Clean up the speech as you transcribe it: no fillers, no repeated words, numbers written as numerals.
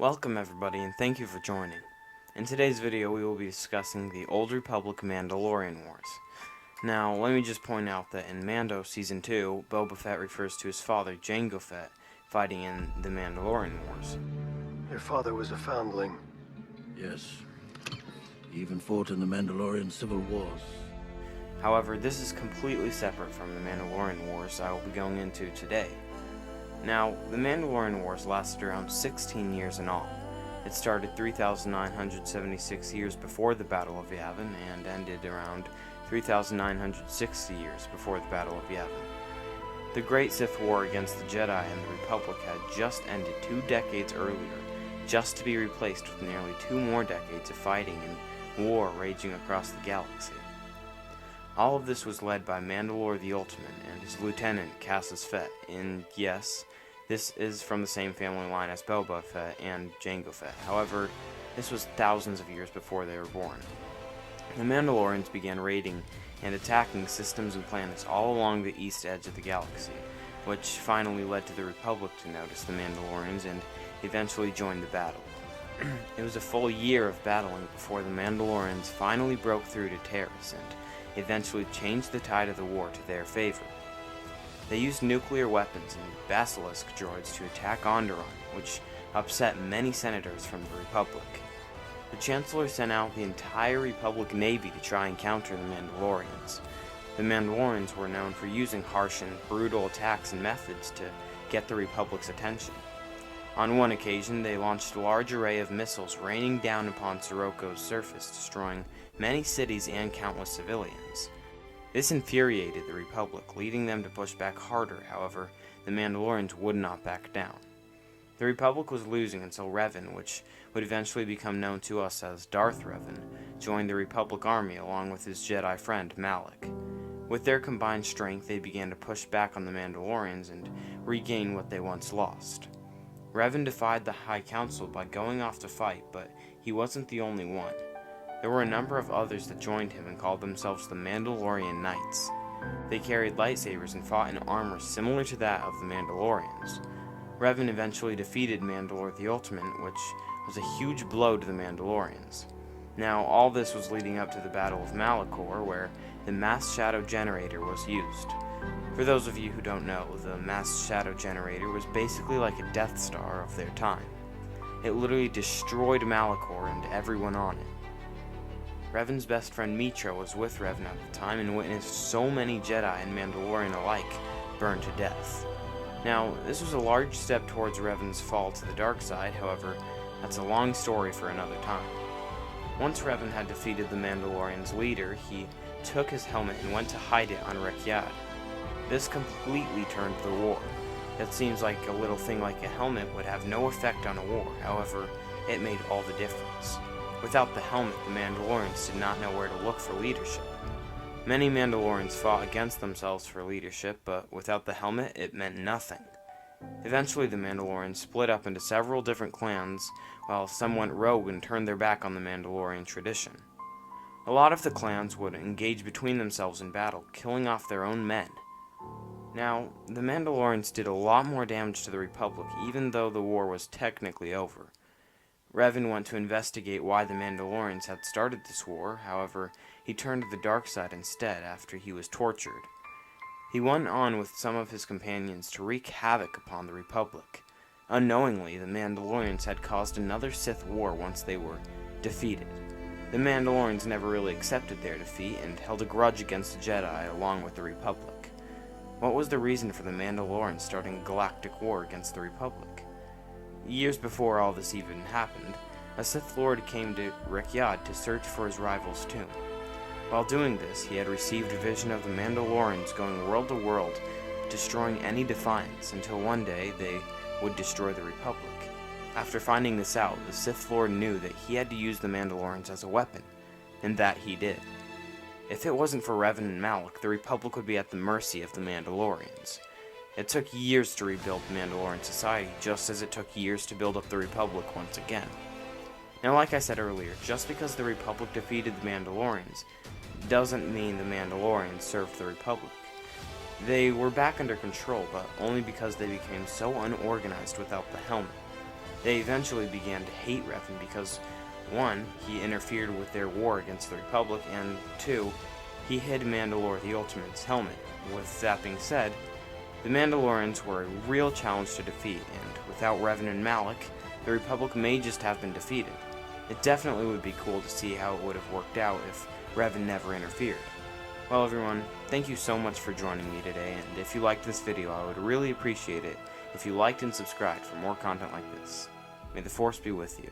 Welcome everybody and thank you for joining. In today's video we will be discussing the Old Republic Mandalorian Wars. Now let me just point out that in Mando Season 2, Boba Fett refers to his father Jango Fett fighting in the Mandalorian Wars. Your father was a foundling. Yes. He even fought in the Mandalorian Civil Wars. However, this is completely separate from the Mandalorian Wars I will be going into today. Now, the Mandalorian Wars lasted around 16 years in all. It started 3,976 years before the Battle of Yavin and ended around 3,960 years before the Battle of Yavin. The Great Sith War against the Jedi and the Republic had just ended 2 decades earlier, just to be replaced with nearly 2 more decades of fighting and war raging across the galaxy. All of this was led by Mandalore the Ultimate and his lieutenant Cassius Fett, and yes, this is from the same family line as Boba Fett and Jango Fett. However, this was thousands of years before they were born. The Mandalorians began raiding and attacking systems and planets all along the east edge of the galaxy, which finally led to the Republic to notice the Mandalorians and eventually join the battle. It was a full year of battling before the Mandalorians finally broke through to Taris and eventually changed the tide of the war to their favor. They used nuclear weapons and basilisk droids to attack Onderon, which upset many senators from the Republic. The Chancellor sent out the entire Republic Navy to try and counter the Mandalorians. The Mandalorians were known for using harsh and brutal attacks and methods to get the Republic's attention. On one occasion, they launched a large array of missiles raining down upon Sirocco's surface, destroying many cities and countless civilians. This infuriated the Republic, leading them to push back harder. However, the Mandalorians would not back down. The Republic was losing until Revan, which would eventually become known to us as Darth Revan, joined the Republic army along with his Jedi friend Malak. With their combined strength, they began to push back on the Mandalorians and regain what they once lost. Revan defied the High Council by going off to fight, but he wasn't the only one. There were a number of others that joined him and called themselves the Mandalorian Knights. They carried lightsabers and fought in armor similar to that of the Mandalorians. Revan eventually defeated Mandalore the Ultimate, which was a huge blow to the Mandalorians. Now, all this was leading up to the Battle of Malachor, where the Mass Shadow Generator was used. For those of you who don't know, the Mass Shadow Generator was basically like a Death Star of their time. It literally destroyed Malachor and everyone on it. Revan's best friend Mitra was with Revan at the time and witnessed so many Jedi and Mandalorian alike burned to death. Now, this was a large step towards Revan's fall to the dark side. However, that's a long story for another time. Once Revan had defeated the Mandalorian's leader, he took his helmet and went to hide it on Rekyad. This completely turned the war. It seems like a little thing like a helmet would have no effect on a war. However, it made all the difference. Without the helmet, the Mandalorians did not know where to look for leadership. Many Mandalorians fought against themselves for leadership, but without the helmet, it meant nothing. Eventually, the Mandalorians split up into several different clans, while some went rogue and turned their back on the Mandalorian tradition. A lot of the clans would engage between themselves in battle, killing off their own men. Now, the Mandalorians did a lot more damage to the Republic, even though the war was technically over. Revan went to investigate why the Mandalorians had started this war. However, he turned to the dark side instead after he was tortured. He went on with some of his companions to wreak havoc upon the Republic. Unknowingly, the Mandalorians had caused another Sith war once they were defeated. The Mandalorians never really accepted their defeat and held a grudge against the Jedi along with the Republic. What was the reason for the Mandalorians starting a galactic war against the Republic? Years before all this even happened, a Sith Lord came to Rekyad to search for his rival's tomb. While doing this, he had received a vision of the Mandalorians going world to world, destroying any defiance, until one day they would destroy the Republic. After finding this out, the Sith Lord knew that he had to use the Mandalorians as a weapon, and that he did. If it wasn't for Revan and Malak, the Republic would be at the mercy of the Mandalorians. It took years to rebuild Mandalorian society, just as it took years to build up the Republic once again. Now, like I said earlier, just because the Republic defeated the Mandalorians doesn't mean the Mandalorians served the Republic. They were back under control, but only because they became so unorganized without the helmet. They eventually began to hate Revan because, 1, he interfered with their war against the Republic, and 2, he hid Mandalore the Ultimate's helmet. With that being said, the Mandalorians were a real challenge to defeat, and without Revan and Malak, the Republic may just have been defeated. It definitely would be cool to see how it would have worked out if Revan never interfered. Well everyone, thank you so much for joining me today, and if you liked this video, I would really appreciate it if you liked and subscribed for more content like this. May the Force be with you.